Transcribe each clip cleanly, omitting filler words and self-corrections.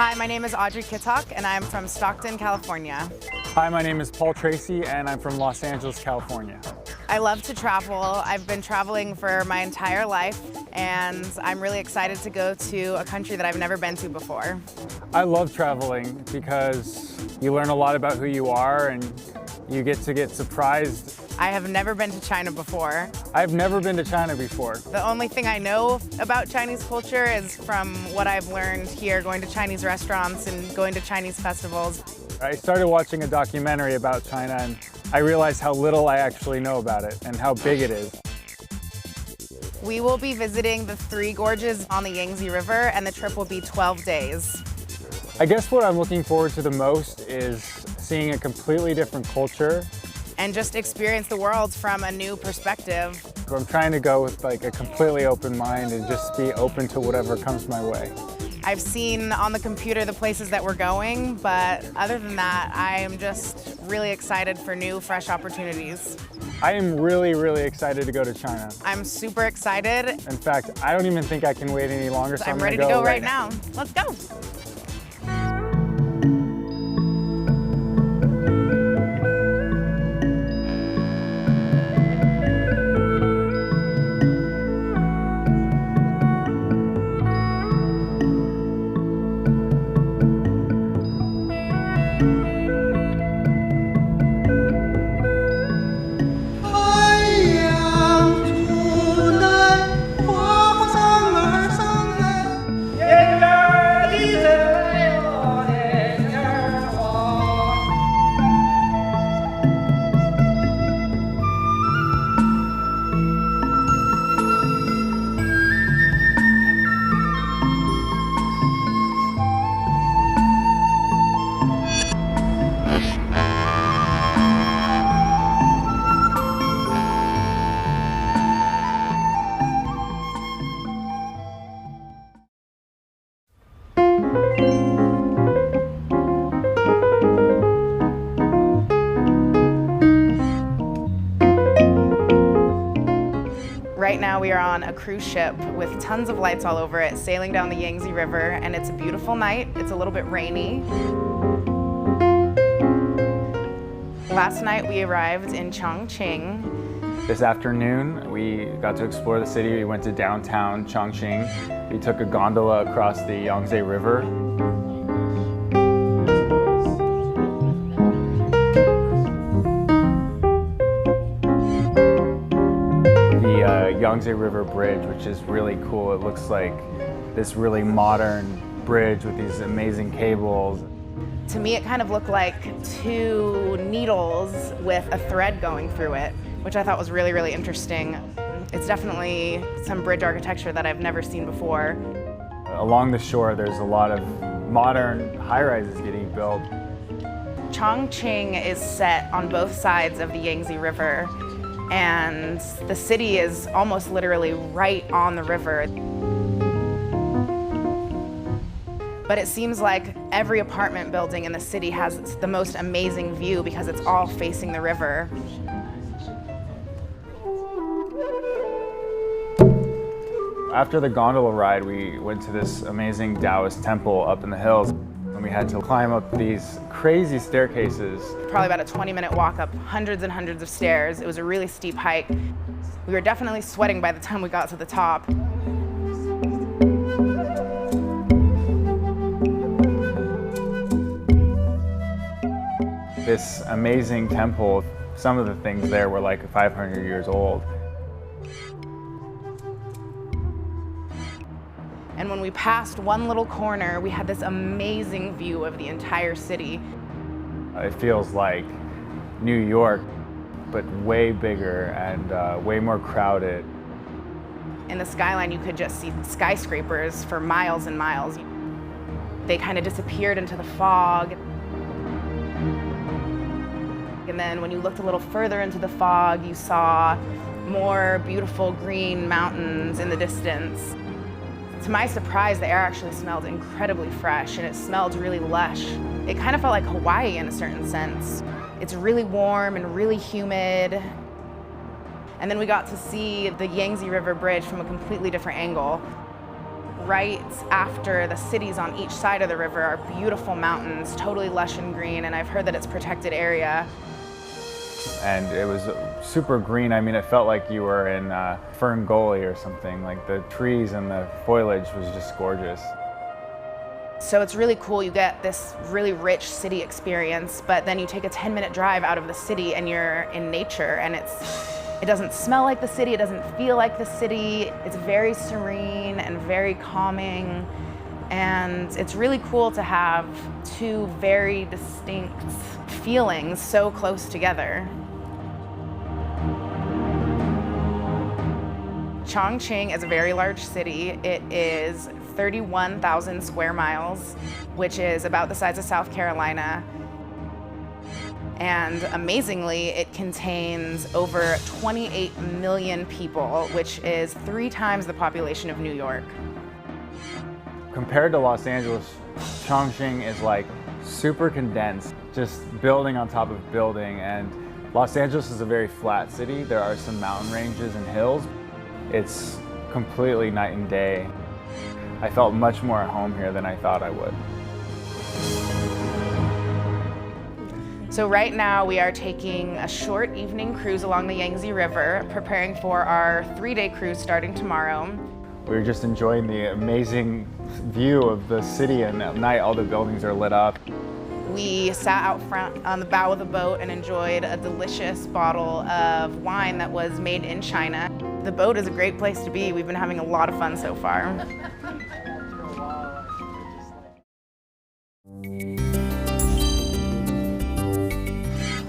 Hi, my name is Audrey and I'm from Stockton, California. Hi, my name is Paul Tracy and I'm from Los Angeles, California. I love to travel. I've been traveling for my entire life and I'm really excited to go to a country that I've never been to before. I love traveling because you learn a lot about who you are and you get surprised. I have never been to China before. I've never been to China before. The only thing I know about Chinese culture is from what I've learned here, going to Chinese restaurants and going to Chinese festivals. I started watching a documentary about China and I realized how little I actually know about it and how big it is. We will be visiting the Three Gorges on the Yangtze River and the trip will be 12 days. I guess what I'm looking forward to the most is seeing a completely different culture. And just experience the world from a new perspective. I'm trying to go with like a completely open mind and just be open to whatever comes my way. I've seen on the computer the places that we're going, but other than that, I am just really excited for new, fresh opportunities. I am really, really excited to go to China. I'm super excited. In fact, I don't even think I can wait any longer, so I'm ready to go right now. Let's go. Right now we are on a cruise ship with tons of lights all over it, sailing down the Yangtze River, and it's a beautiful night. It's a little bit rainy. Last night we arrived in Chongqing. This afternoon we got to explore the city. We went to downtown Chongqing. We took a gondola across the Yangtze River. Yangtze River Bridge, which is really cool. It looks like this really modern bridge with these amazing cables. To me, it kind of looked like two needles with a thread going through it, which I thought was really, really interesting. It's definitely some bridge architecture that I've never seen before. Along the shore, there's a lot of modern high-rises getting built. Chongqing is set on both sides of the Yangtze River, and the city is almost literally right on the river. But it seems like every apartment building in the city has the most amazing view because it's all facing the river. After the gondola ride, we went to this amazing Taoist temple up in the hills. And we had to climb up these crazy staircases. Probably about a 20-minute walk up hundreds and hundreds of stairs. It was a really steep hike. We were definitely sweating by the time we got to the top. This amazing temple, some of the things there were like 500 years old. And when we passed one little corner, we had this amazing view of the entire city. It feels like New York, but way bigger and way more crowded. In the skyline, you could just see skyscrapers for miles and miles. They kind of disappeared into the fog. And then when you looked a little further into the fog, you saw more beautiful green mountains in the distance. To my surprise, the air actually smelled incredibly fresh and it smelled really lush. It kind of felt like Hawaii in a certain sense. It's really warm and really humid. And then we got to see the Yangtze River Bridge from a completely different angle. right after the cities on each side of the river are beautiful mountains, totally lush and green, and I've heard that it's a protected area. And it was super green. I mean, it felt like you were in Fengdu or something. Like the trees and the foliage was just gorgeous. So it's really cool. You get this really rich city experience, but then you take a 10-minute drive out of the city and you're in nature, and it doesn't smell like the city, it doesn't feel like the city. It's very serene and very calming, and it's really cool to have two very distinct feelings so close together. Chongqing is a very large city. It is 31,000 square miles, which is about the size of South Carolina. And amazingly, it contains over 28 million people, which is 3 times the population of New York. Compared to Los Angeles, Chongqing is like super condensed, just building on top of building. And Los Angeles is a very flat city. There are some mountain ranges and hills. It's completely night and day. I felt much more at home here than I thought I would. So right now we are taking a short evening cruise along the Yangtze River, preparing for our 3-day cruise starting tomorrow. We were just enjoying the amazing view of the city, and at night all the buildings are lit up. We sat out front on the bow of the boat and enjoyed a delicious bottle of wine that was made in China. The boat is a great place to be. We've been having a lot of fun so far.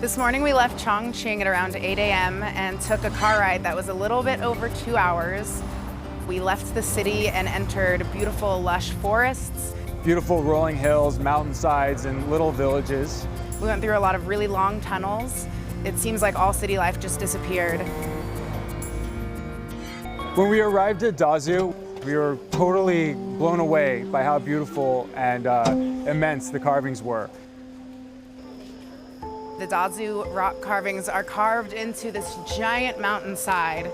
This morning we left Chongqing at around 8 a.m. and took a car ride that was a little bit over 2 hours. We left the city and entered beautiful, lush forests. Beautiful rolling hills, mountainsides, and little villages. We went through a lot of really long tunnels. It seems like all city life just disappeared. When we arrived at Dazu, we were totally blown away by how beautiful and immense the carvings were. The Dazu Rock Carvings are carved into this giant mountainside.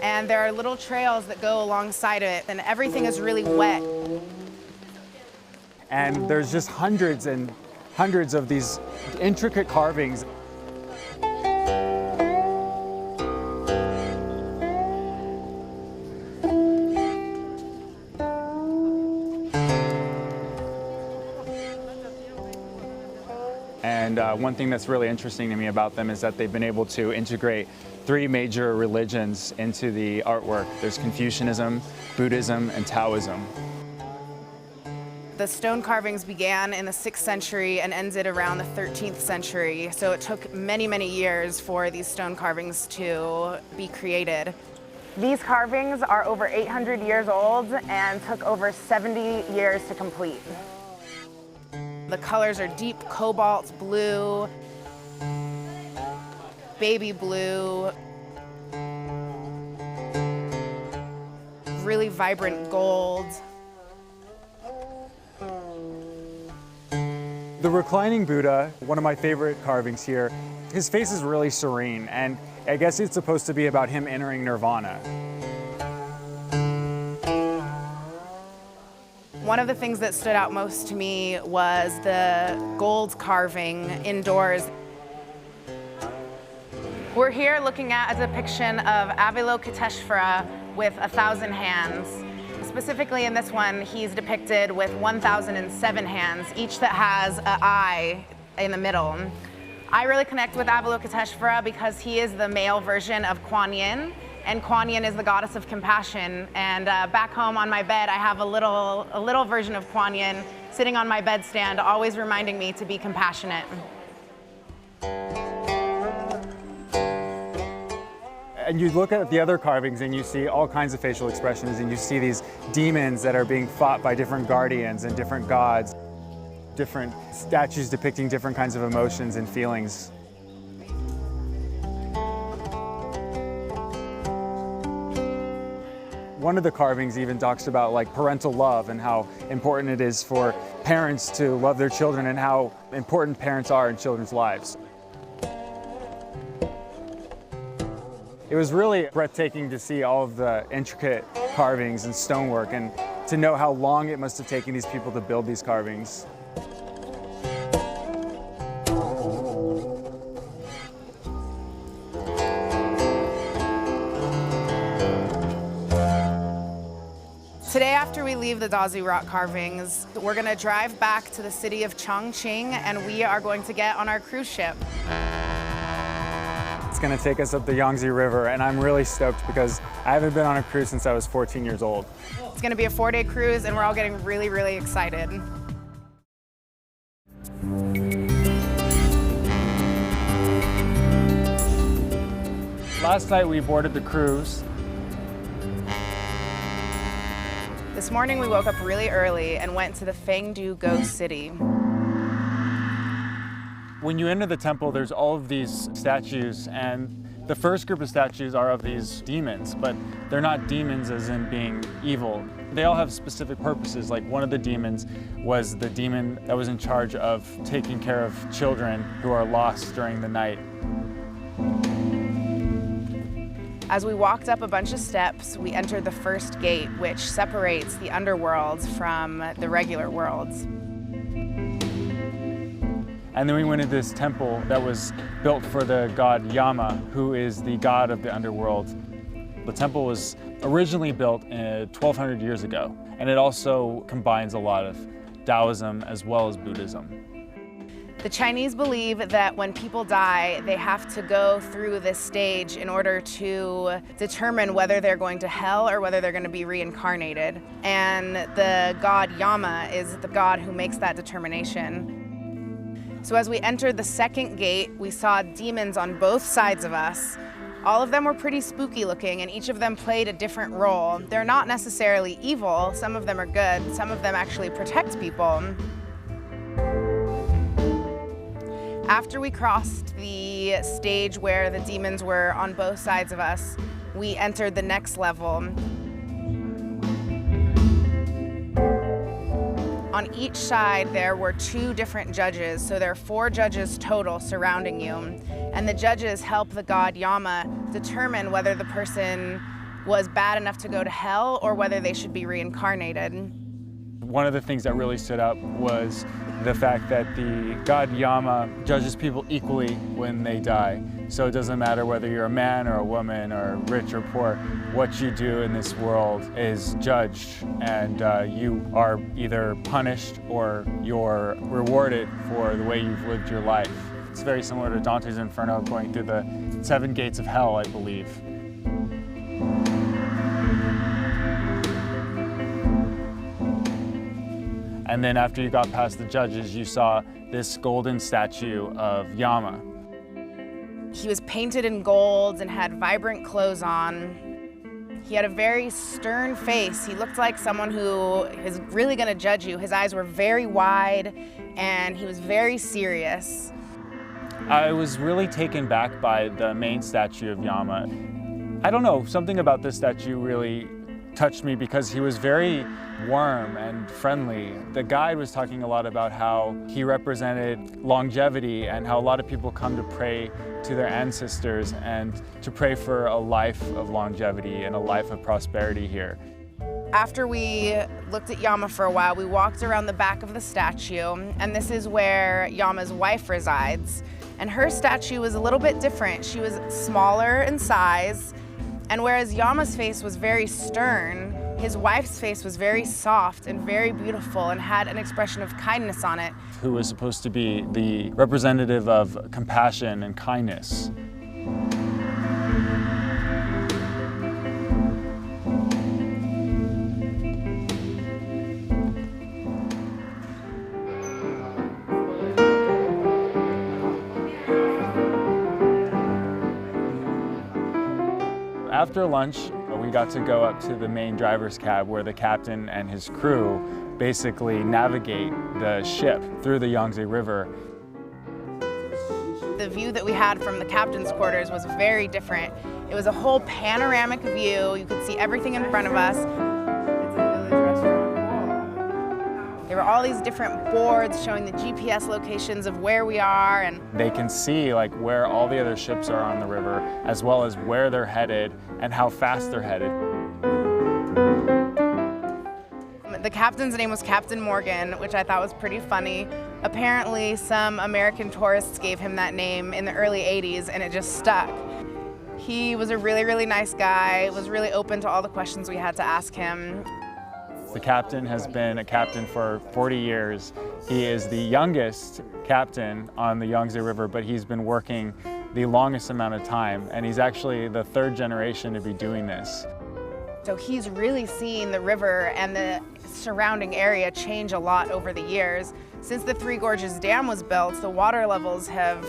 And there are little trails that go alongside of it, and everything is really wet. And there's just hundreds and hundreds of these intricate carvings. And one thing that's really interesting to me about them is that they've been able to integrate 3 major religions into the artwork. There's Confucianism, Buddhism, and Taoism. The stone carvings began in the 6th century and ended around the 13th century, so it took many, many years for these stone carvings to be created. These carvings are over 800 years old and took over 70 years to complete. The colors are deep cobalt blue, baby blue, really vibrant gold. The reclining Buddha, one of my favorite carvings here, his face is really serene, and I guess it's supposed to be about him entering nirvana. One of the things that stood out most to me was the gold carving indoors. We're here looking at a depiction of Avalokiteshvara with 1,000 hands. Specifically in this one, he's depicted with 1,007 hands, each that has an eye in the middle. I really connect with Avalokiteshvara because he is the male version of Kuan Yin, and Kuan Yin is the goddess of compassion. And back home on my bed, I have a little version of Kuan Yin sitting on my bedstand, always reminding me to be compassionate. And you look at the other carvings and you see all kinds of facial expressions, and you see these demons that are being fought by different guardians and different gods, different statues depicting different kinds of emotions and feelings. One of the carvings even talks about like parental love and how important it is for parents to love their children and how important parents are in children's lives. It was really breathtaking to see all of the intricate carvings and stonework and to know how long it must have taken these people to build these carvings. Today, after we leave the Dazu Rock Carvings, we're gonna drive back to the city of Chongqing and we are going to get on our cruise ship. It's gonna take us up the Yangtze River and I'm really stoked because I haven't been on a cruise since I was 14 years old. It's gonna be a 4-day cruise and we're all getting really, really excited. Last night we boarded the cruise. This morning we woke up really early and went to the Fengdu Ghost City. When you enter the temple, there's all of these statues, and the first group of statues are of these demons, but they're not demons as in being evil. They all have specific purposes. Like one of the demons was the demon that was in charge of taking care of children who are lost during the night. As we walked up a bunch of steps, we entered the first gate, which separates the underworld from the regular worlds. And then we went into this temple that was built for the god Yama, who is the god of the underworld. The temple was originally built 1,200 years ago, and it also combines a lot of Taoism as well as Buddhism. The Chinese believe that when people die, they have to go through this stage in order to determine whether they're going to hell or whether they're going to be reincarnated. And the god Yama is the god who makes that determination. So as we entered the second gate, we saw demons on both sides of us. All of them were pretty spooky looking, and each of them played a different role. They're not necessarily evil. Some of them are good. Some of them actually protect people. After we crossed the stage where the demons were on both sides of us, we entered the next level. On each side, there were 2 different judges, so there are 4 judges total surrounding you. And the judges help the god Yama determine whether the person was bad enough to go to hell or whether they should be reincarnated. One of the things that really stood out was the fact that the god Yama judges people equally when they die. So it doesn't matter whether you're a man or a woman or rich or poor, what you do in this world is judged, and you are either punished or you're rewarded for the way you've lived your life. It's very similar to Dante's Inferno going through the 7 gates of hell, I believe. And then after you got past the judges, you saw this golden statue of Yama. He was painted in gold and had vibrant clothes on. He had a very stern face. He looked like someone who is really going to judge you. His eyes were very wide and he was very serious. I was really taken back by the main statue of Yama. I don't know, something about this statue really touched me because he was very warm and friendly. The guide was talking a lot about how he represented longevity and how a lot of people come to pray to their ancestors and to pray for a life of longevity and a life of prosperity here. After we looked at Yama for a while, we walked around the back of the statue, and this is where Yama's wife resides. And her statue was a little bit different. She was smaller in size, and whereas Yama's face was very stern, his wife's face was very soft and very beautiful and had an expression of kindness on it. Who was supposed to be the representative of compassion and kindness. After lunch, we got to go up to the main driver's cab where the captain and his crew basically navigate the ship through the Yangtze River. The view that we had from the captain's quarters was very different. It was a whole panoramic view. You could see everything in front of us. There were all these different boards showing the GPS locations of where we are, and they can see like where all the other ships are on the river, as well as where they're headed and how fast they're headed. The captain's name was Captain Morgan, which I thought was pretty funny. Apparently, some American tourists gave him that name in the early 80s, and it just stuck. He was a really, really nice guy, was really open to all the questions we had to ask him. The captain has been a captain for 40 years. He is the youngest captain on the Yangtze River, but he's been working the longest amount of time, and he's actually the third generation to be doing this. So he's really seen the river and the surrounding area change a lot over the years. Since the Three Gorges Dam was built, the water levels have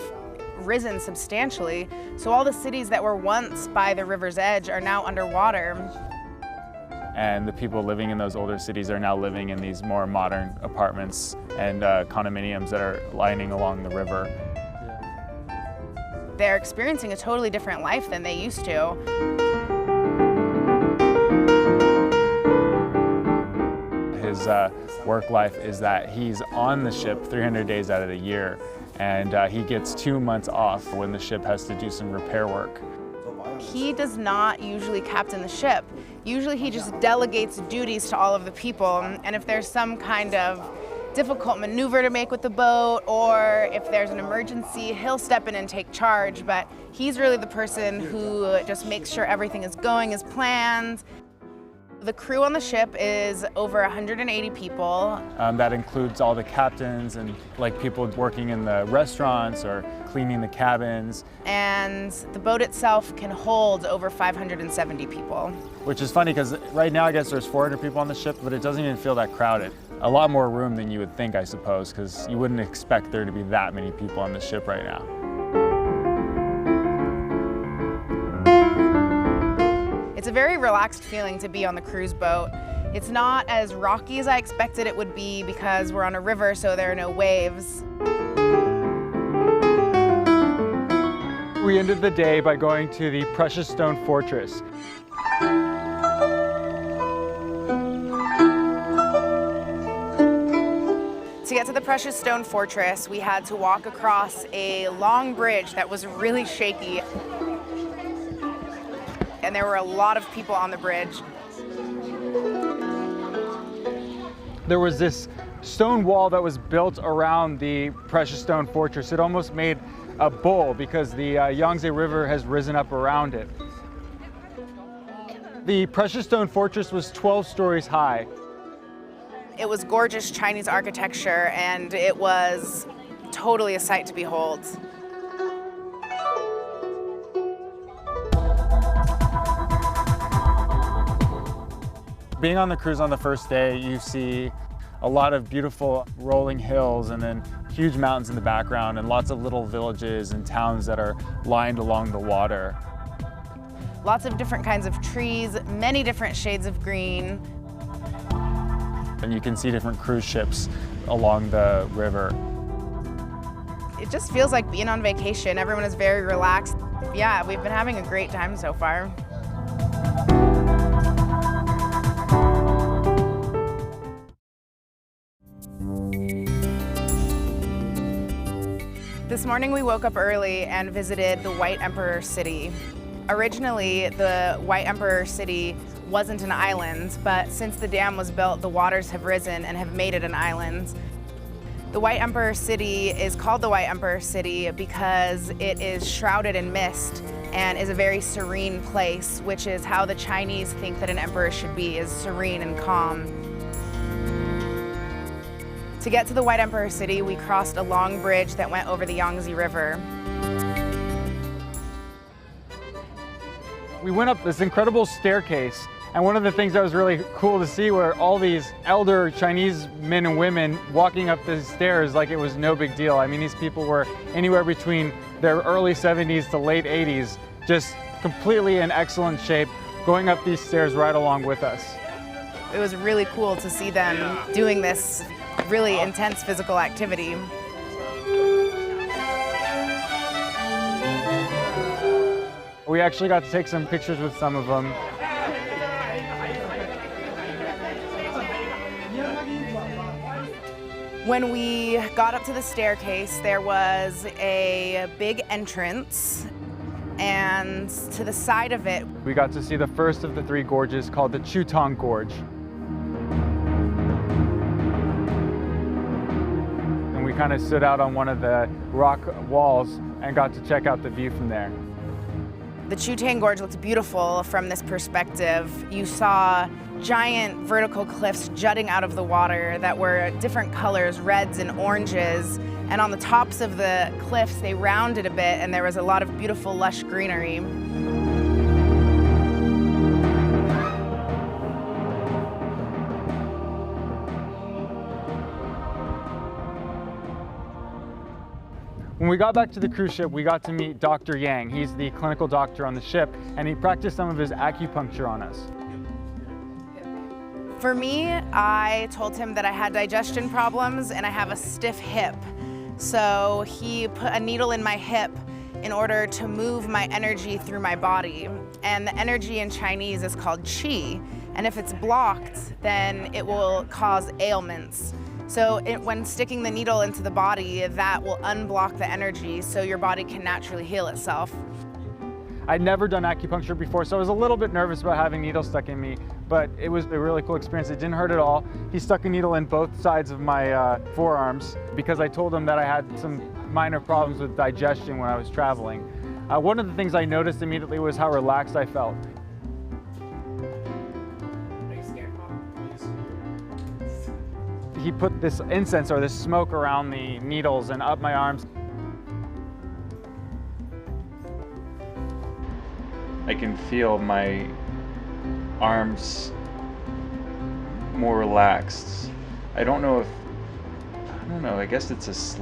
risen substantially. So all the cities that were once by the river's edge are now underwater. And the people living in those older cities are now living in these more modern apartments and condominiums that are lining along the river. They're experiencing a totally different life than they used to. His work life is that he's on the ship 300 days out of the year, and he gets 2 months off when the ship has to do some repair work. He does not usually captain the ship. Usually he just delegates duties to all of the people, and if there's some kind of difficult maneuver to make with the boat, or if there's an emergency, he'll step in and take charge, but he's really the person who just makes sure everything is going as planned. The crew on the ship is over 180 people. That includes all the captains and like people working in the restaurants or cleaning the cabins. And the boat itself can hold over 570 people. Which is funny because right now I guess there's 400 people on the ship, but it doesn't even feel that crowded. A lot more room than you would think, I suppose, because you wouldn't expect there to be that many people on the ship right now. It's a very relaxed feeling to be on the cruise boat. It's not as rocky as I expected it would be because we're on a river, so there are no waves. We ended the day by going to the Precious Stone Fortress. To get to the Precious Stone Fortress, we had to walk across a long bridge that was really shaky. And there were a lot of people on the bridge. There was this stone wall that was built around the Precious Stone Fortress. It almost made a bowl because the Yangtze River has risen up around it. The Precious Stone Fortress was 12 stories high. It was gorgeous Chinese architecture, and it was totally a sight to behold. Being on the cruise on the first day, you see a lot of beautiful rolling hills and then huge mountains in the background and lots of little villages and towns that are lined along the water. Lots of different kinds of trees, many different shades of green. And you can see different cruise ships along the river. It just feels like being on vacation. Everyone is very relaxed. Yeah, we've been having a great time so far. This morning we woke up early and visited the White Emperor City. Originally, the White Emperor City wasn't an island, but since the dam was built, the waters have risen and have made it an island. The White Emperor City is called the White Emperor City because it is shrouded in mist and is a very serene place, which is how the Chinese think that an emperor should be, is serene and calm. To get to the White Emperor City, we crossed a long bridge that went over the Yangtze River. We went up this incredible staircase, and one of the things that was really cool to see were all these elder Chinese men and women walking up the stairs like it was no big deal. I mean, these people were anywhere between their early 70s to late 80s, just completely in excellent shape, going up these stairs right along with us. It was really cool to see them doing this really intense physical activity. We actually got to take some pictures with some of them. When we got up to the staircase, there was a big entrance, and to the side of it, we got to see the first of the three gorges called the Chutong Gorge. And we kind of stood out on one of the rock walls and got to check out the view from there. The Chutong Gorge looked beautiful from this perspective. You saw giant vertical cliffs jutting out of the water that were different colors, reds and oranges. And on the tops of the cliffs, they rounded a bit and there was a lot of beautiful, lush greenery. When we got back to the cruise ship, we got to meet Dr. Yang. He's the clinical doctor on the ship, and he practiced some of his acupuncture on us. For me, I told him that I had digestion problems and I have a stiff hip. So he put a needle in my hip in order to move my energy through my body. And the energy in Chinese is called qi. And if it's blocked, then it will cause ailments. So when sticking the needle into the body, that will unblock the energy so your body can naturally heal itself. I'd never done acupuncture before, so I was a little bit nervous about having needles stuck in me, but it was a really cool experience. It didn't hurt at all. He stuck a needle in both sides of my forearms because I told him that I had some minor problems with digestion when I was traveling. One of the things I noticed immediately was how relaxed I felt. He put this incense or this smoke around the needles and up my arms. I can feel my arms more relaxed. I don't know, I guess it's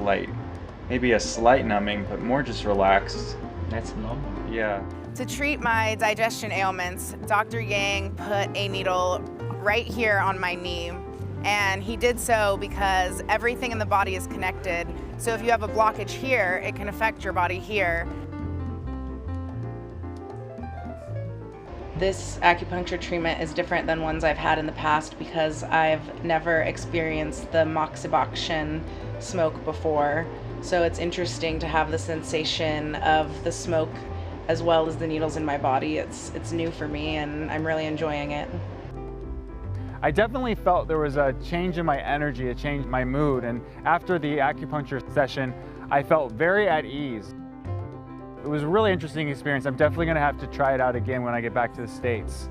maybe a slight numbing, but more just relaxed. That's normal. Yeah. To treat my digestion ailments, Dr. Yang put a needle right here on my knee. And he did so because everything in the body is connected. So if you have a blockage here, it can affect your body here. This acupuncture treatment is different than ones I've had in the past because I've never experienced the moxibustion smoke before. So it's interesting to have the sensation of the smoke as well as the needles in my body. It's new for me and I'm really enjoying it. I definitely felt there was a change in my energy, a change in my mood, and after the acupuncture session, I felt very at ease. It was a really interesting experience. I'm definitely going to have to try it out again when I get back to the States.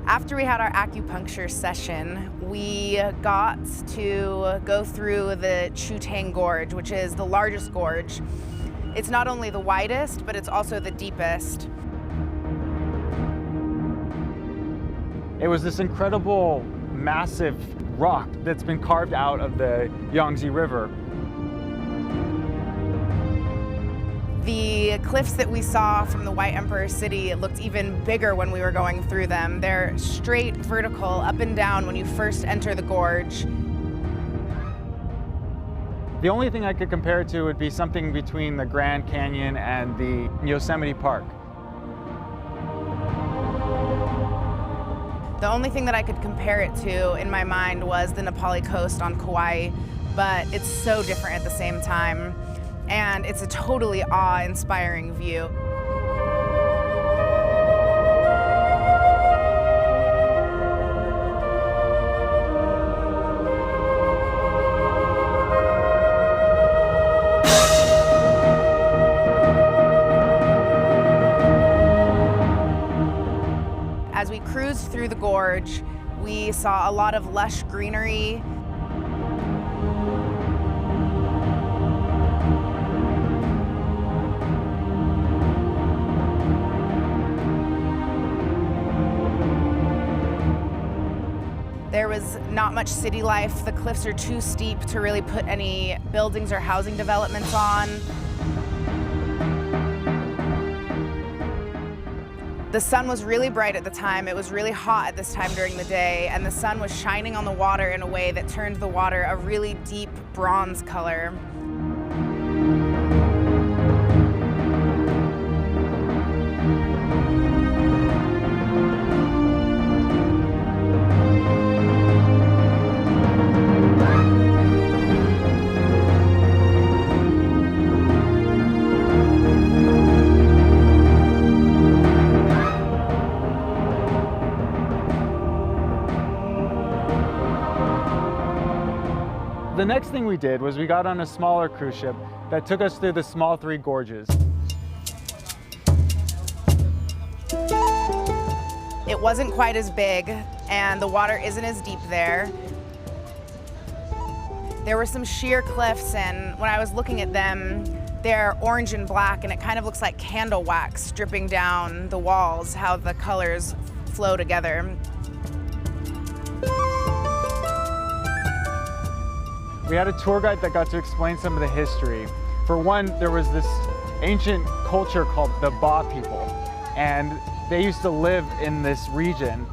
After we had our acupuncture session, we got to go through the Chutong Gorge, which is the largest gorge. It's not only the widest, but it's also the deepest. It was this incredible, massive rock that's been carved out of the Yangtze River. The cliffs that we saw from the White Emperor City looked even bigger when we were going through them. They're straight vertical, up and down when you first enter the gorge. The only thing I could compare it to would be something between the Grand Canyon and the Yosemite Park. The only thing that I could compare it to in my mind was the Nepali coast on Kauai, but it's so different at the same time. And it's a totally awe-inspiring view. As we cruised through the gorge, we saw a lot of lush greenery. There was not much city life. The cliffs are too steep to really put any buildings or housing developments on. The sun was really bright at the time. It was really hot at this time during the day, and the sun was shining on the water in a way that turned the water a really deep bronze color. The next thing we did was we got on a smaller cruise ship that took us through the small Three Gorges. It wasn't quite as big, and the water isn't as deep there. There were some sheer cliffs, and when I was looking at them, they're orange and black, and it kind of looks like candle wax dripping down the walls, how the colors flow together. We had a tour guide that got to explain some of the history. For one, there was this ancient culture called the Ba people, and they used to live in this region.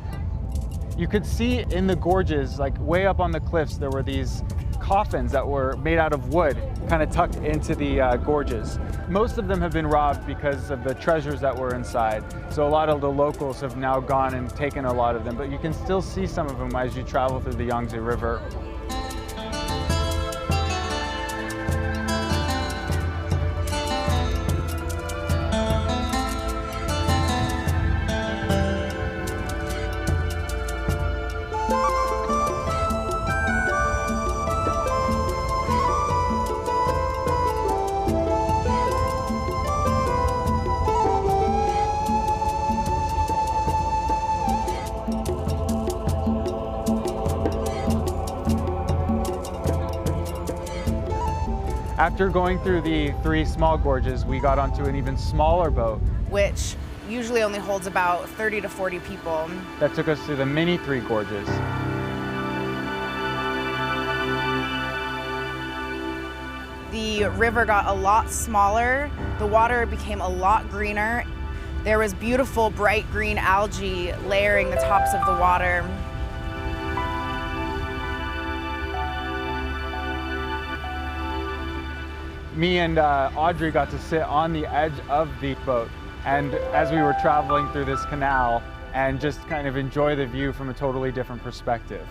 You could see in the gorges, like way up on the cliffs, there were these coffins that were made out of wood, kind of tucked into the gorges. Most of them have been robbed because of the treasures that were inside. So a lot of the locals have now gone and taken a lot of them, but you can still see some of them as you travel through the Yangtze River. After going through the three small gorges, we got onto an even smaller boat, which usually only holds about 30 to 40 people. That took us through the mini Three Gorges. The river got a lot smaller, the water became a lot greener. There was beautiful bright green algae layering the tops of the water. Me and Audrey got to sit on the edge of the boat, and as we were traveling through this canal and just kind of enjoy the view from a totally different perspective.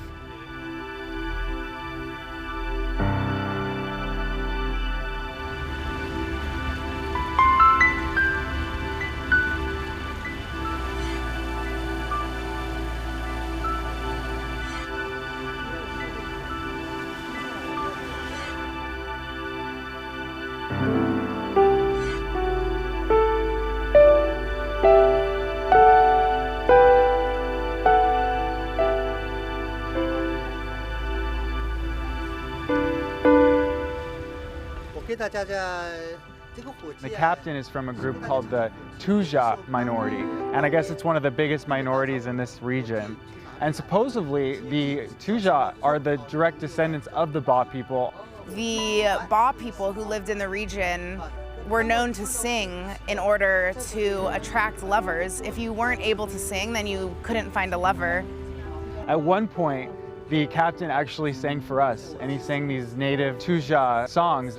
The captain is from a group called the Tujia minority, and I guess it's one of the biggest minorities in this region. And supposedly, the Tujia are the direct descendants of the Ba people. The Ba people who lived in the region were known to sing in order to attract lovers. If you weren't able to sing, then you couldn't find a lover. At one point, the captain actually sang for us, and he sang these native Tujia songs.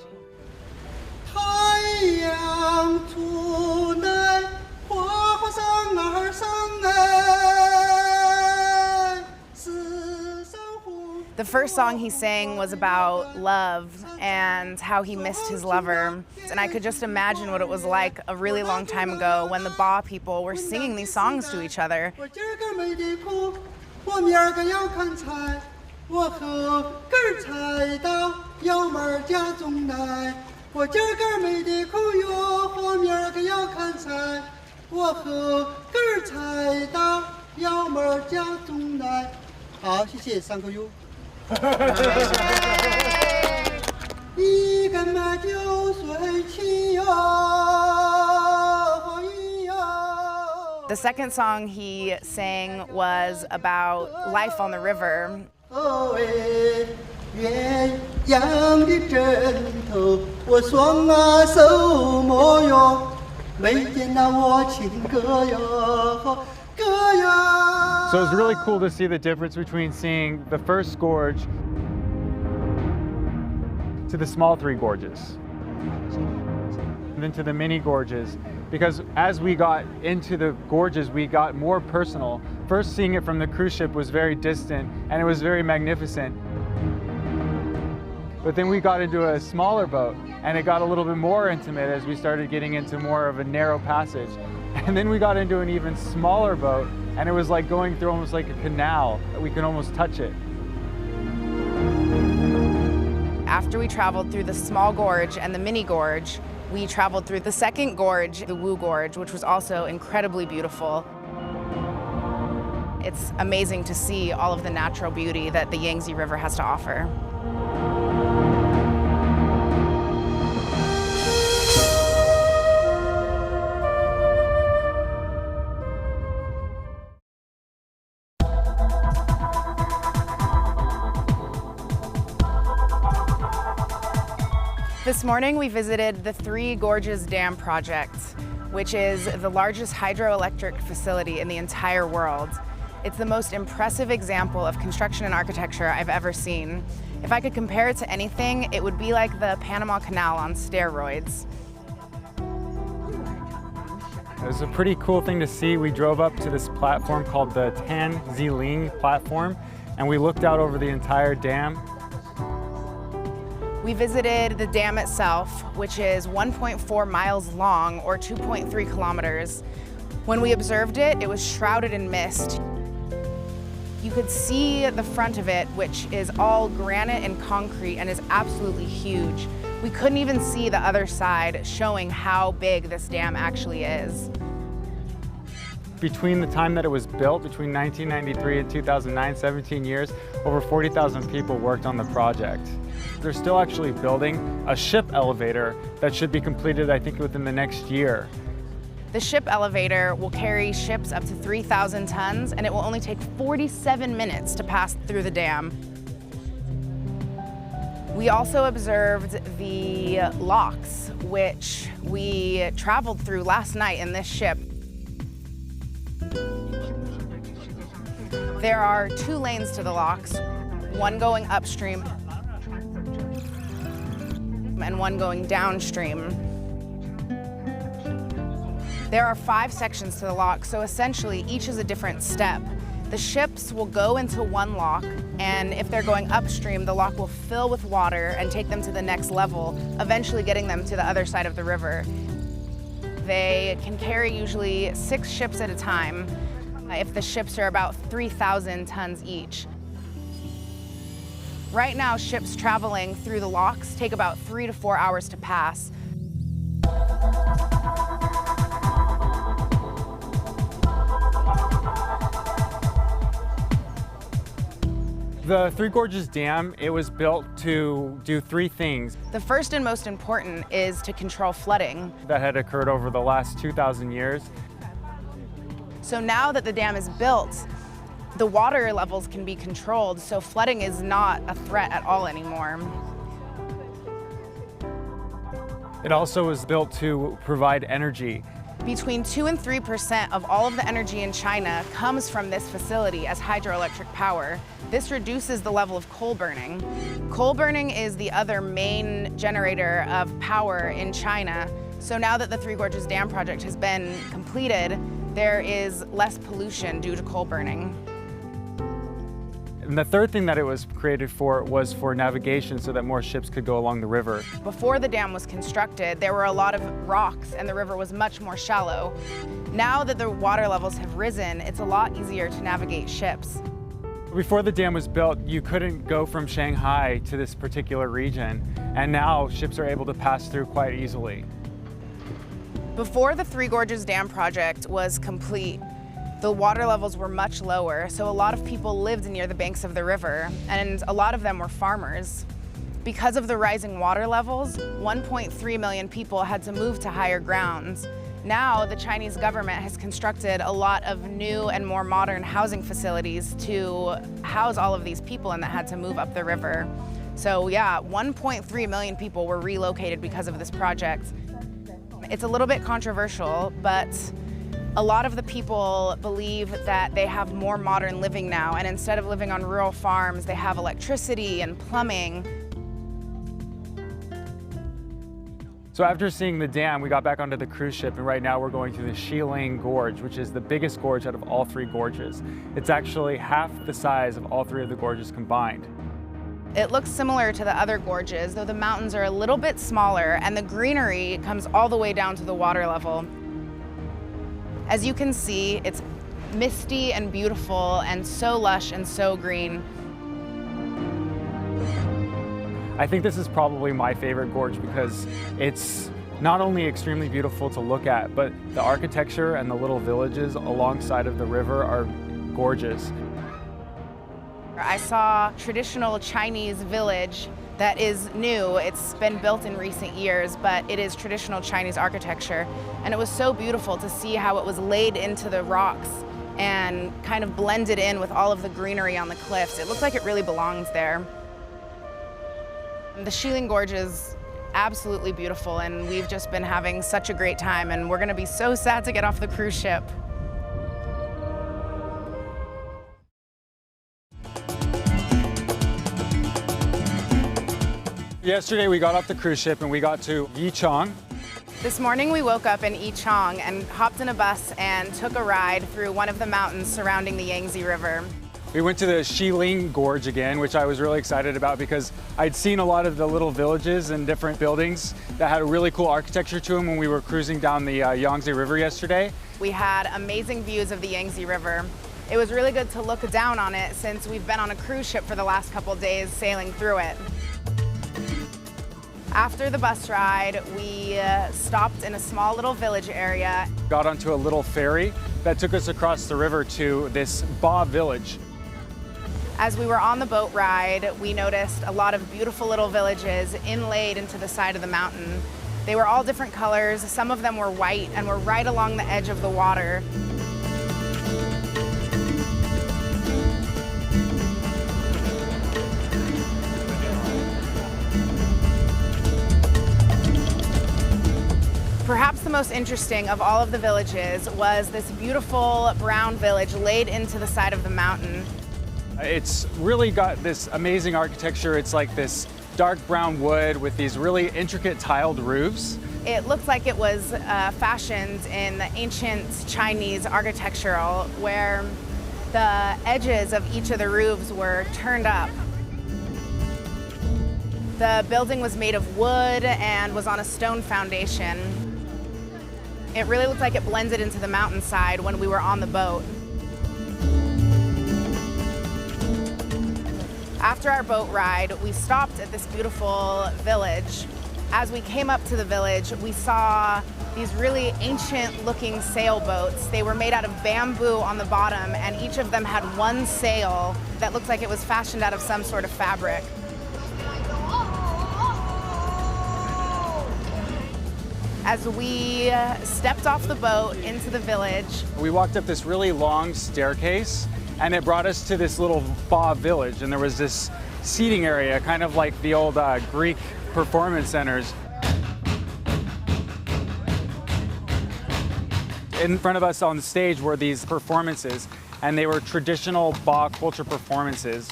The first song he sang was about love and how he missed his lover. And I could just imagine what it was like a really long time ago when the Ba people were singing these songs to each other. The second song he sang was about life on the river. So it was really cool to see the difference between seeing the first gorge to the small Three Gorges, and then to the mini gorges, because as we got into the gorges, we got more personal. First, seeing it from the cruise ship was very distant, and it was very magnificent. But then we got into a smaller boat, and it got a little bit more intimate as we started getting into more of a narrow passage. And then we got into an even smaller boat, and it was like going through almost like a canal. We could almost touch it. after we traveled through the small gorge and the mini gorge, we traveled through the second gorge, the Wu Gorge, which was also incredibly beautiful. It's amazing to see all of the natural beauty that the Yangtze River has to offer. This morning we visited the Three Gorges Dam project, which is the largest hydroelectric facility in the entire world. It's the most impressive example of construction and architecture I've ever seen. If I could compare it to anything, it would be like the Panama Canal on steroids. It was a pretty cool thing to see. We drove up to this platform called the Tanziling platform, and we looked out over the entire dam. We visited the dam itself, which is 1.4 miles long, or 2.3 kilometers. When we observed it, it was shrouded in mist. You could see the front of it, which is all granite and concrete and is absolutely huge. We couldn't even see the other side, showing how big this dam actually is. Between the time that it was built, between 1993 and 2009, 17 years, over 40,000 people worked on the project. They're still actually building a ship elevator that should be completed, I think, within the next year. The ship elevator will carry ships up to 3,000 tons, and it will only take 47 minutes to pass through the dam. We also observed the locks, which we traveled through last night in this ship. There are 2 lanes to the locks, one going upstream and one going downstream. There are 5 sections to the lock, so essentially each is a different step. The ships will go into one lock, and if they're going upstream, the lock will fill with water and take them to the next level, eventually getting them to the other side of the river. They can carry usually 6 ships at a time, if the ships are about 3,000 tons each. Right now, ships traveling through the locks take about 3 to 4 hours to pass. The Three Gorges Dam, it was built to do 3 things. The first and most important is to control flooding. That had occurred over the last 2,000 years. So now that the dam is built, the water levels can be controlled, so flooding is not a threat at all anymore. It also was built to provide energy. Between 2 and 3% of all of the energy in China comes from this facility as hydroelectric power. This reduces the level of coal burning. Coal burning is the other main generator of power in China. So now that the Three Gorges Dam project has been completed, there is less pollution due to coal burning. And the third thing that it was created for was for navigation, so that more ships could go along the river. Before the dam was constructed, there were a lot of rocks and the river was much more shallow. Now that the water levels have risen, it's a lot easier to navigate ships. Before the dam was built, you couldn't go from Shanghai to this particular region, and now ships are able to pass through quite easily. Before the Three Gorges Dam project was complete, the water levels were much lower, so a lot of people lived near the banks of the river, and a lot of them were farmers. Because of the rising water levels, 1.3 million people had to move to higher grounds. Now, the Chinese government has constructed a lot of new and more modern housing facilities to house all of these people and that had to move up the river. So yeah, 1.3 million people were relocated because of this project. It's a little bit controversial, but a lot of the people believe that they have more modern living now, and instead of living on rural farms, they have electricity and plumbing. So after seeing the dam, we got back onto the cruise ship, and right now we're going through the Shiling Gorge, which is the biggest gorge out of all 3 gorges. It's actually half the size of all 3 of the gorges combined. It looks similar to the other gorges, though the mountains are a little bit smaller and the greenery comes all the way down to the water level. As you can see, it's misty and beautiful and so lush and so green. I think this is probably my favorite gorge because it's not only extremely beautiful to look at, but the architecture and the little villages alongside of the river are gorgeous. I saw a traditional Chinese village that is new. It's been built in recent years, but it is traditional Chinese architecture. And it was so beautiful to see how it was laid into the rocks and kind of blended in with all of the greenery on the cliffs. It looked like it really belongs there. The Shilin Gorge is absolutely beautiful, and we've just been having such a great time, and we're gonna be so sad to get off the cruise ship. Yesterday we got off the cruise ship and we got to Yichang. This morning we woke up in Yichang and hopped in a bus and took a ride through one of the mountains surrounding the Yangtze River. We went to the Shilin Gorge again, which I was really excited about because I'd seen a lot of the little villages and different buildings that had a really cool architecture to them when we were cruising down the Yangtze River yesterday. We had amazing views of the Yangtze River. It was really good to look down on it since we've been on a cruise ship for the last couple days sailing through it. After the bus ride, we stopped in a small little village area. Got onto a little ferry that took us across the river to this Ba village. As we were on the boat ride, we noticed a lot of beautiful little villages inlaid into the side of the mountain. They were all different colors. Some of them were white and were right along the edge of the water. Perhaps the most interesting of all of the villages was this beautiful brown village laid into the side of the mountain. It's really got this amazing architecture. It's like this dark brown wood with these really intricate tiled roofs. It looks like it was fashioned in the ancient Chinese architectural, where the edges of each of the roofs were turned up. The building was made of wood and was on a stone foundation. It really looked like it blended into the mountainside when we were on the boat. After our boat ride, we stopped at this beautiful village. As we came up to the village, we saw these really ancient-looking sailboats. They were made out of bamboo on the bottom, and each of them had one sail that looked like it was fashioned out of some sort of fabric. As we stepped off the boat into the village, we walked up this really long staircase and it brought us to this little Ba village, and there was this seating area, kind of like the old Greek performance centers. In front of us on the stage were these performances, and they were traditional Ba culture performances.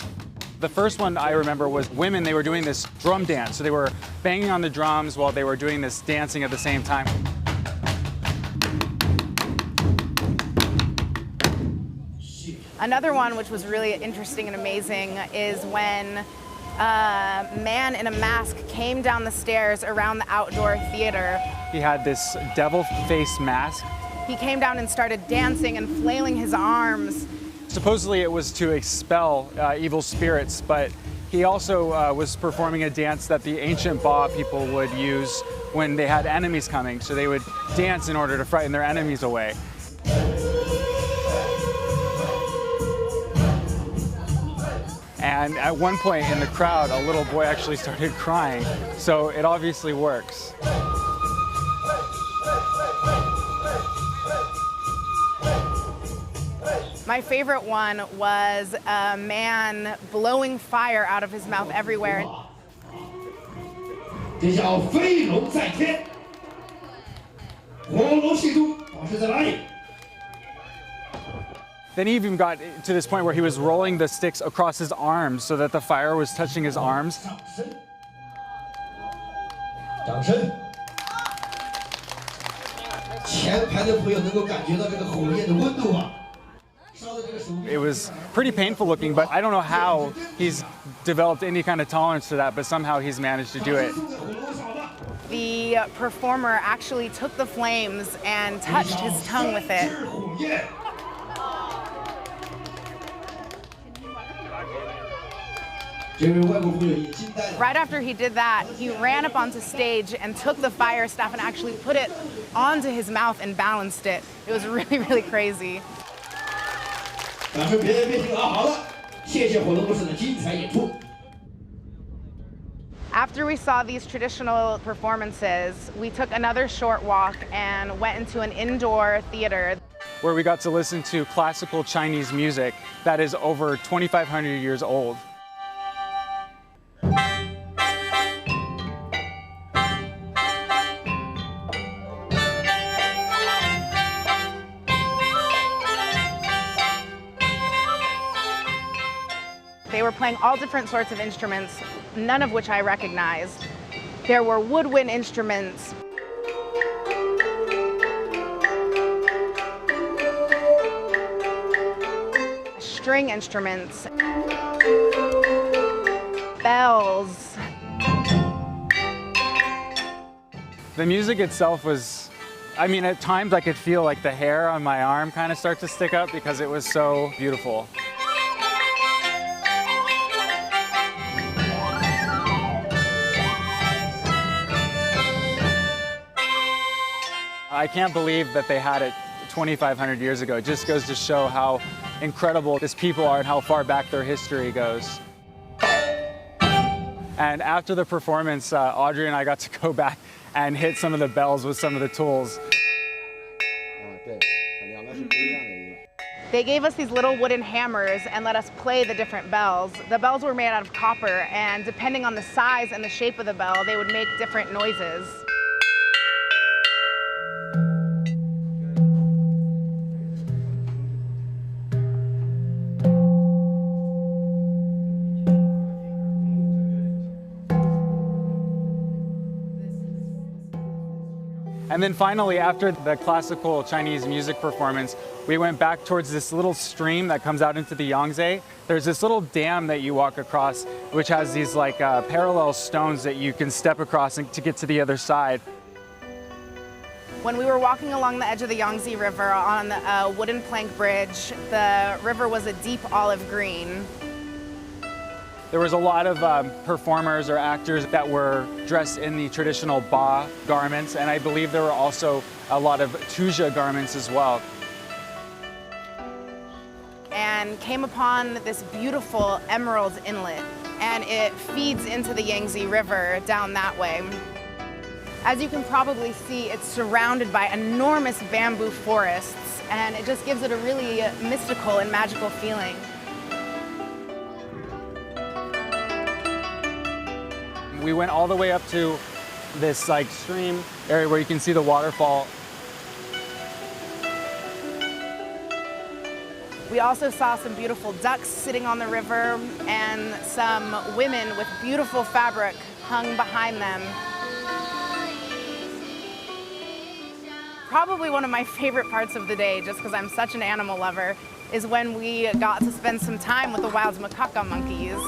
The first one I remember was women. They were doing this drum dance. So they were banging on the drums while they were doing this dancing at the same time. Another one which was really interesting and amazing is when a man in a mask came down the stairs around the outdoor theater. He had this devil face mask. He came down and started dancing and flailing his arms. Supposedly it was to expel evil spirits, but he also was performing a dance that the ancient Ba people would use when they had enemies coming. So they would dance in order to frighten their enemies away. And at one point in the crowd, a little boy actually started crying. So it obviously works. My favorite one was a man blowing fire out of his mouth everywhere. Then he even got to this point where he was rolling the sticks across his arms so that the fire was touching his arms. It was pretty painful looking, but I don't know how he's developed any kind of tolerance to that, but somehow he's managed to do it. The performer actually took the flames and touched his tongue with it. Right after he did that, he ran up onto stage and took the fire staff and actually put it onto his mouth and balanced it. It was really, really crazy. After we saw these traditional performances, we took another short walk and went into an indoor theater, where we got to listen to classical Chinese music that is over 2,500 years old. They were playing all different sorts of instruments, none of which I recognized. There were woodwind instruments, string instruments, bells. The music itself was, I mean, at times I could feel like the hair on my arm kind of start to stick up because it was so beautiful. I can't believe that they had it 2,500 years ago. It just goes to show how incredible these people are and how far back their history goes. And after the performance, Audrey and I got to go back and hit some of the bells with some of the tools. They gave us these little wooden hammers and let us play the different bells. The bells were made out of copper, and depending on the size and the shape of the bell, they would make different noises. And then finally, after the classical Chinese music performance, we went back towards this little stream that comes out into the Yangtze. There's this little dam that you walk across, which has these like parallel stones that you can step across to get to the other side. When we were walking along the edge of the Yangtze River on a wooden plank bridge, the river was a deep olive green. There was a lot of performers or actors that were dressed in the traditional Ba garments, and I believe there were also a lot of Tujia garments as well. And came upon this beautiful emerald inlet, and it feeds into the Yangtze River down that way. As you can probably see, it's surrounded by enormous bamboo forests, and it just gives it a really mystical and magical feeling. We went all the way up to this like stream area where you can see the waterfall. We also saw some beautiful ducks sitting on the river and some women with beautiful fabric hung behind them. Probably one of my favorite parts of the day, just because I'm such an animal lover, is when we got to spend some time with the wild macaque monkeys.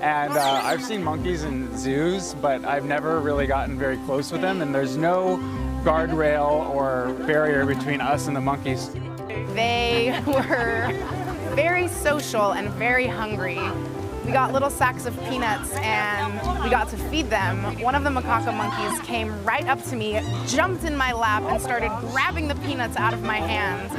And I've seen monkeys in zoos, but I've never really gotten very close with them, and there's no guardrail or barrier between us and the monkeys. They were very social and very hungry. We got little sacks of peanuts and we got to feed them. One of the macaque monkeys came right up to me, jumped in my lap, and started grabbing the peanuts out of my hands.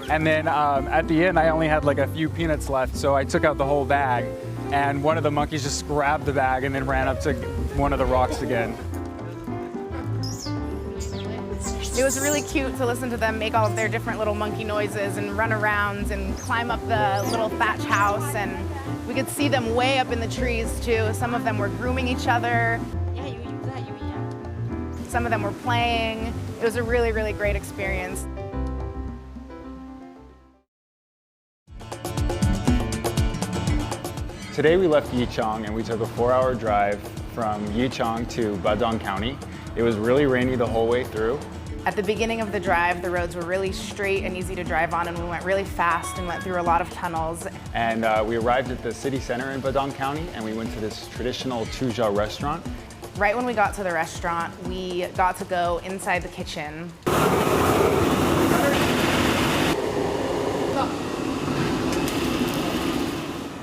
And then at the end, I only had like a few peanuts left, so I took out the whole bag, and one of the monkeys just grabbed the bag and then ran up to one of the rocks again. It was really cute to listen to them make all of their different little monkey noises and run around and climb up the little thatch house, and we could see them way up in the trees too. Some of them were grooming each other. Some of them were playing. It was a really, really great experience. Today we left Yichang and we took a 4-hour drive from Yichang to Badong County. It was really rainy the whole way through. At the beginning of the drive, the roads were really straight and easy to drive on, and we went really fast and went through a lot of tunnels. And we arrived at the city center in Badong County, and we went to this traditional Tujia restaurant. Right when we got to the restaurant, we got to go inside the kitchen.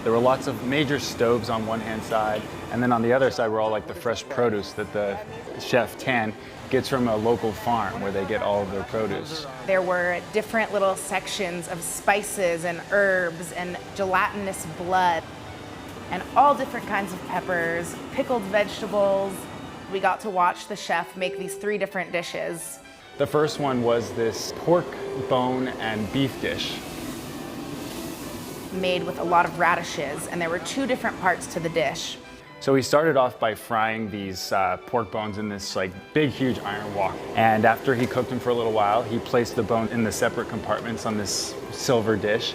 There were lots of major stoves on one hand side, and then on the other side were all like the fresh produce that the chef Tan gets from a local farm where they get all of their produce. There were different little sections of spices and herbs and gelatinous blood and all different kinds of peppers, pickled vegetables. We got to watch the chef make these 3 different dishes. The first one was this pork bone and beef dish. Made with a lot of radishes, and there were 2 different parts to the dish. So he started off by frying these pork bones in this like big, huge iron wok. And after he cooked them for a little while, he placed the bone in the separate compartments on this silver dish.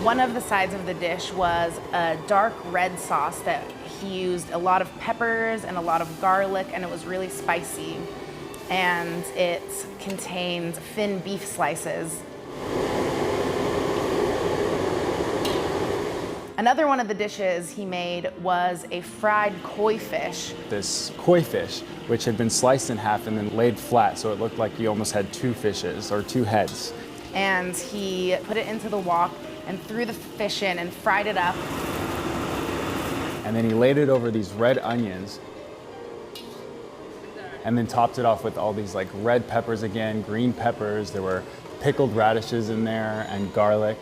One of the sides of the dish was a dark red sauce that he used a lot of peppers and a lot of garlic, and it was really spicy. And it contained thin beef slices. Another one of the dishes he made was a fried koi fish. This koi fish, which had been sliced in half and then laid flat, so it looked like you almost had 2 fishes or 2 heads. And he put it into the wok and threw the fish in and fried it up. And then he laid it over these red onions and then topped it off with all these like red peppers again, green peppers. There were pickled radishes in there and garlic.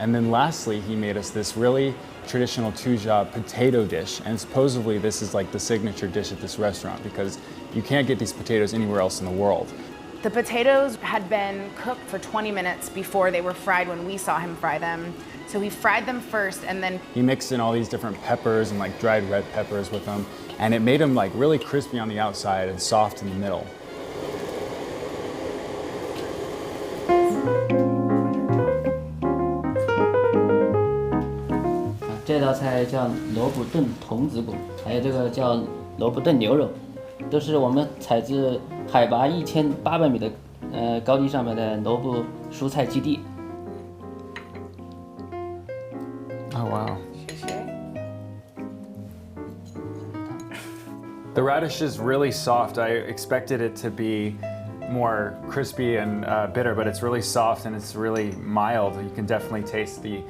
And then lastly, he made us this really traditional Tujia potato dish. And supposedly this is like the signature dish at this restaurant because you can't get these potatoes anywhere else in the world. The potatoes had been cooked for 20 minutes before they were fried when we saw him fry them. So he fried them first and then he mixed in all these different peppers and like dried red peppers with them. And it made them like really crispy on the outside and soft in the middle. 这道菜叫萝卜炖童子骨，还有这个叫萝卜炖牛肉，都是我们采自海拔1800米的高地上面的萝卜蔬菜基地。Oh wow. The radish is really soft. I expected it to be more crispy and bitter, but it's really soft and it's really mild. You can definitely taste the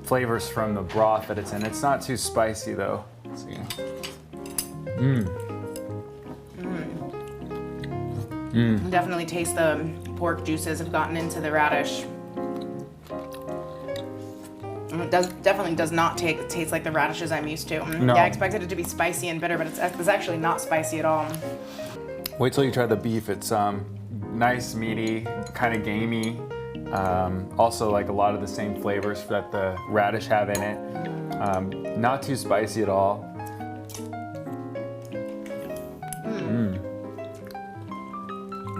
flavors from the broth that it's in. It's not too spicy though. Let's see. definitely taste the pork juices have gotten into the radish. It definitely does not taste like the radishes I'm used to. No. Yeah, I expected it to be spicy and bitter, but it's actually not spicy at all. Wait till you try the beef. It's nice, meaty, kind of gamey. Also like a lot of the same flavors that the radish have in it. Not too spicy at all.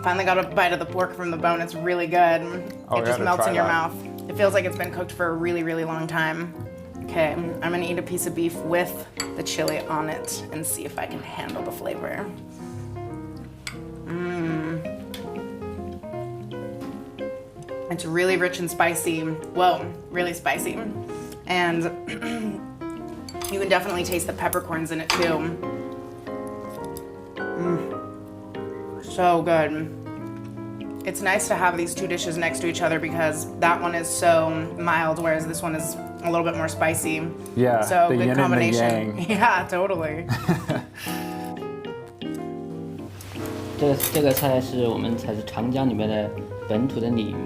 Finally got a bite of the pork from the bone. It's really good. Oh, It just yeah, melts try in your that. mouth. It feels like it's been cooked for a really, really long time. Okay, I'm gonna eat a piece of beef with the chili on it and see if I can handle the flavor. It's really rich and spicy. Whoa, really spicy. And you can definitely taste the peppercorns in it too. So good. It's nice to have these 2 dishes next to each other because that one is so mild, whereas this one is a little bit more spicy. Yeah, So the good yin combination. and the yang. Yeah, totally. 这个菜是我们采自长江里面的本土的鲤鱼。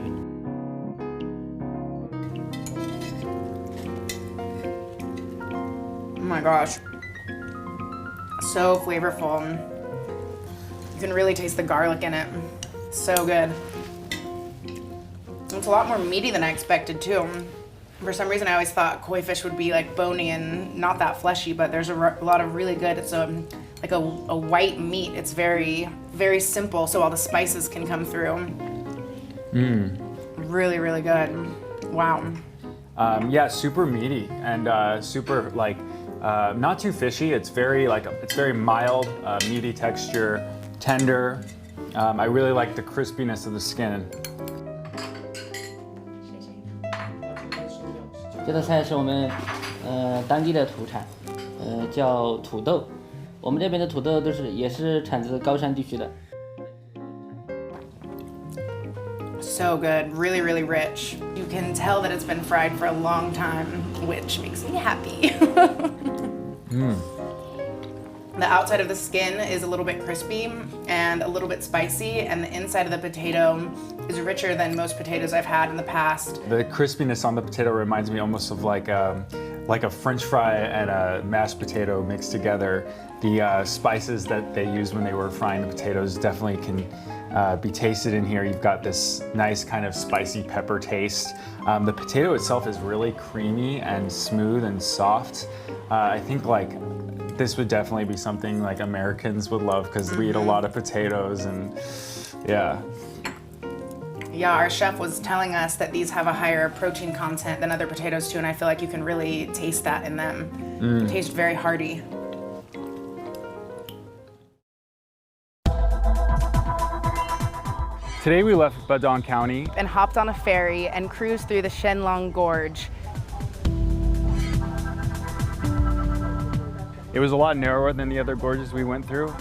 Oh my gosh. So flavorful. You can really taste the garlic in it. So good. It's a lot more meaty than I expected too. For some reason I always thought koi fish would be like bony and not that fleshy, but there's a lot of really good, it's like a white meat. It's very, very simple so all the spices can come through. Really, really good. Wow. Yeah, super meaty and super like not too fishy. It's very mild, meaty texture, tender. I really like the crispiness of the skin. 这道菜是我们当地的土产，叫土豆。我们这边的土豆也是产自高山地区的。So good, really, really rich. You can tell that it's been fried for a long time, which makes me happy. The outside of the skin is a little bit crispy and a little bit spicy, and the inside of the potato is richer than most potatoes I've had in the past. The crispiness on the potato reminds me almost of like a French fry and a mashed potato mixed together. The spices that they used when they were frying the potatoes definitely can be tasted in here. You've got this nice kind of spicy pepper taste. The potato itself is really creamy and smooth and soft. I think like this would definitely be something like Americans would love because we eat a lot of potatoes and yeah. Yeah, our chef was telling us that these have a higher protein content than other potatoes too, and I feel like you can really taste that in them. They taste very hearty. Today we left Badong County And hopped on a ferry and cruised through the Shenlong Gorge. It was a lot narrower than the other gorges we went through.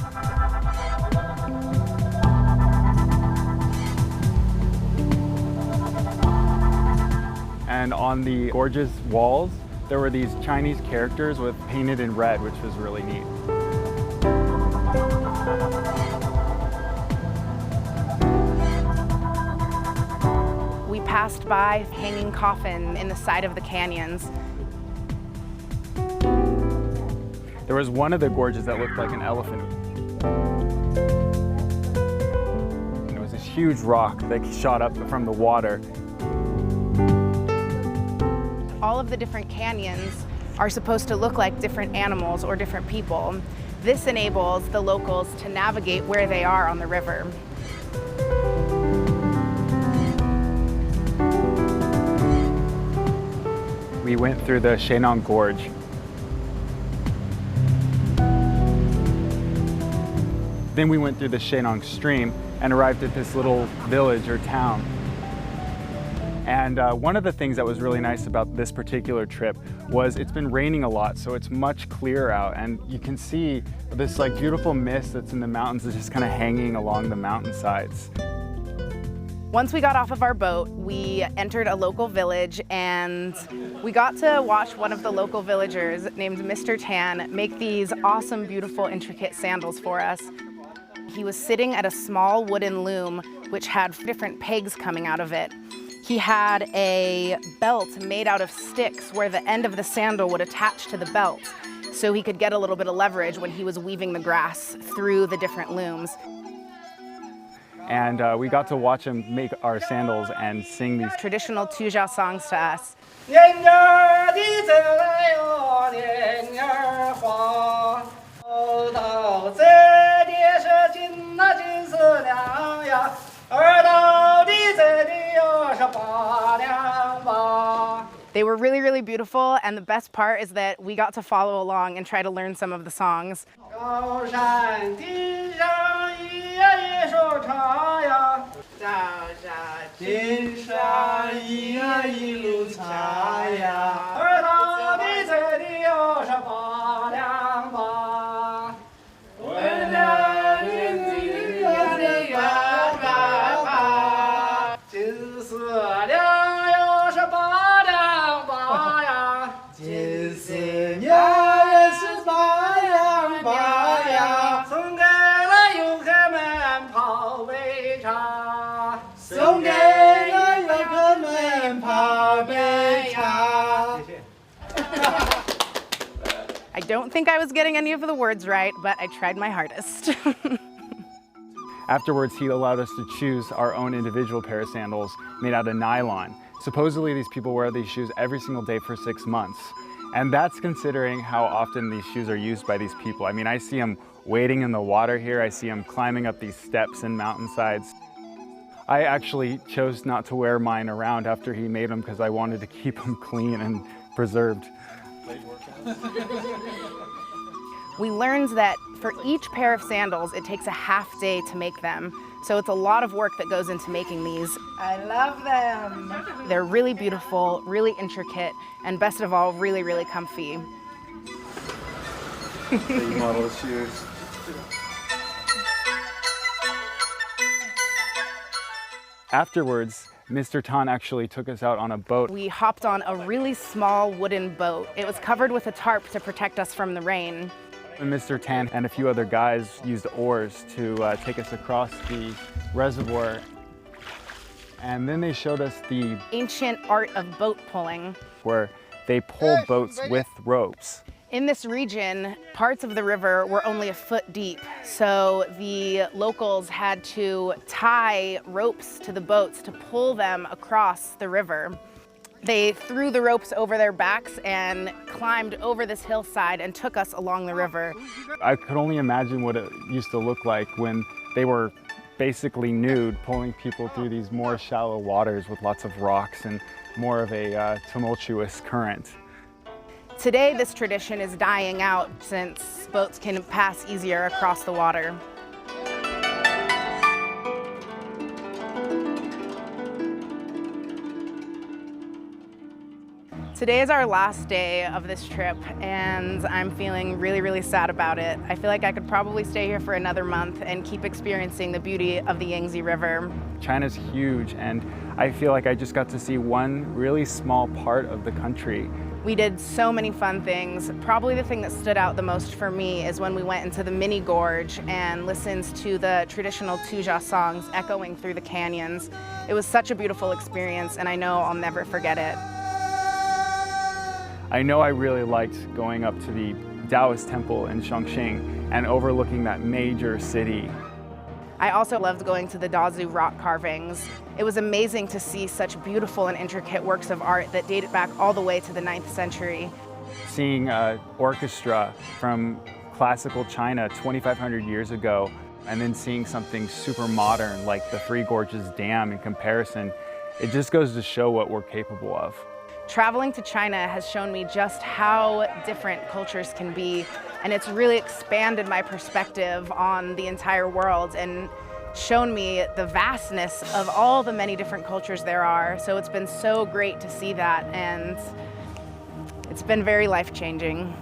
And on the gorge's walls, there were these Chinese characters with painted in red, which was really neat. We passed by hanging coffin in the side of the canyons. There was one of the gorges that looked like an elephant. And it was this huge rock that shot up from the water. All of the different canyons are supposed to look like different animals or different people. This enables the locals to navigate where they are on the river. We went through the Shenong Gorge. Then we went through the Shenong Stream and arrived at this little village or town. And one of the things that was really nice about this particular trip was it's been raining a lot, so it's much clearer out, and you can see this like beautiful mist that's in the mountains that's just kind of hanging along the mountainsides. Once we got off of our boat, we entered a local village and we got to watch one of the local villagers named Mr. Tan make these awesome, beautiful, intricate sandals for us. He was sitting at a small wooden loom which had different pegs coming out of it. He had a belt made out of sticks where the end of the sandal would attach to the belt so he could get a little bit of leverage when he was weaving the grass through the different looms. And we got to watch him make our sandals and sing these Traditional Tujia songs to us. They were really, really beautiful, and the best part is that we got to follow along and try to learn some of the songs. I don't think I was getting any of the words right, but I tried my hardest. Afterwards, he allowed us to choose our own individual pair of sandals made out of nylon. Supposedly, these people wear these shoes every single day for 6 months. And that's considering how often these shoes are used by these people. I mean, I see them wading in the water here. I see them climbing up these steps and mountainsides. I actually chose not to wear mine around after he made them because I wanted to keep them clean and preserved. We learned that for each pair of sandals, it takes a half day to make them. So it's a lot of work that goes into making these. I love them. They're really beautiful, really intricate, and best of all, really, really comfy. Big model shoes. Afterwards, Mr. Tan actually took us out on a boat. We hopped on a really small wooden boat. It was covered with a tarp to protect us from the rain. And Mr. Tan and a few other guys used oars to take us across the reservoir. And then they showed us the Ancient art of boat pulling. where they pull boats with ropes. In this region, parts of the river were only a foot deep, so the locals had to tie ropes to the boats to pull them across the river. They threw the ropes over their backs and climbed over this hillside and took us along the river. I could only imagine what it used to look like when they were basically nude, pulling people through these more shallow waters with lots of rocks and more of a tumultuous current. Today, this tradition is dying out since boats can pass easier across the water. Today is our last day of this trip, and I'm feeling really, really sad about it. I feel like I could probably stay here for another month and keep experiencing the beauty of the Yangtze River. China's huge, and I feel like I just got to see one really small part of the country. We did so many fun things. Probably the thing that stood out the most for me is when we went into the mini gorge and listened to the traditional Tujia songs echoing through the canyons. It was such a beautiful experience, and I know I'll never forget it. I know I really liked going up to the Taoist temple in Chongqing and overlooking that major city. I also loved going to the Dazu Rock Carvings. It was amazing to see such beautiful and intricate works of art that dated back all the way to the 9th century. Seeing an orchestra from classical China 2,500 years ago, and then seeing something super modern like the Three Gorges Dam in comparison, it just goes to show what we're capable of. Traveling to China has shown me just how different cultures can be, and it's really expanded my perspective on the entire world and shown me the vastness of all the many different cultures there are. So it's been so great to see that, and it's been very life-changing.